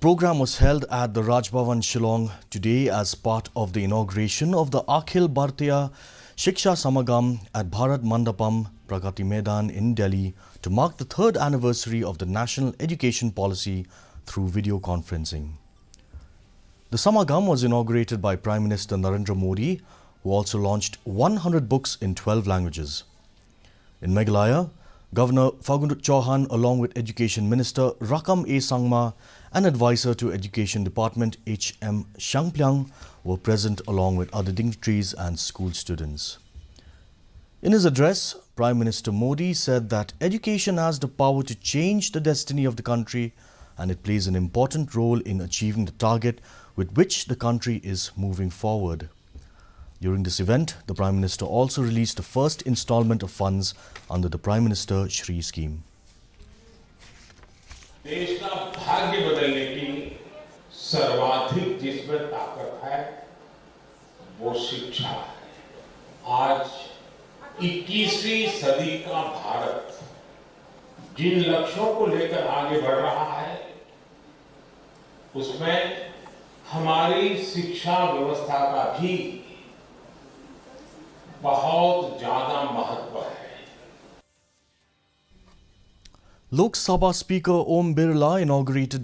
program was held at the Raj Bhavan, Shillong today as part of the inauguration of the Akhil Bhartiya Shiksha Samagam at Bharat Mandapam, Pragati Maidan in Delhi to mark the third anniversary of the National Education Policy through video conferencing. The Samagam was inaugurated by Prime Minister Narendra Modi, who also launched 100 books in 12 languages. In Meghalaya, Governor Phagundut Chauhan, along with Education Minister Rakam A. Sangma and Advisor to Education Department H.M. Shangplyang were present along with other dignitaries and school students. In his address, Prime Minister Modi said that education has the power to change the destiny of the country and it plays an important role in achieving the target with which the country is moving forward. During this event, the Prime Minister also released the first installment of funds under the Prime Minister Shri scheme. देश का भाग्य बदलने की सर्वाधिक जिसमें ताकत है वो शिक्षा है। आज 21वीं सदी का भारत जिन लक्ष्यों को लेकर आगे बढ़ रहा है उसमें हमारी शिक्षा व्यवस्था का भी बहुत ज्यादा महत्व है। Lok Sabha Speaker Om Birla inaugurated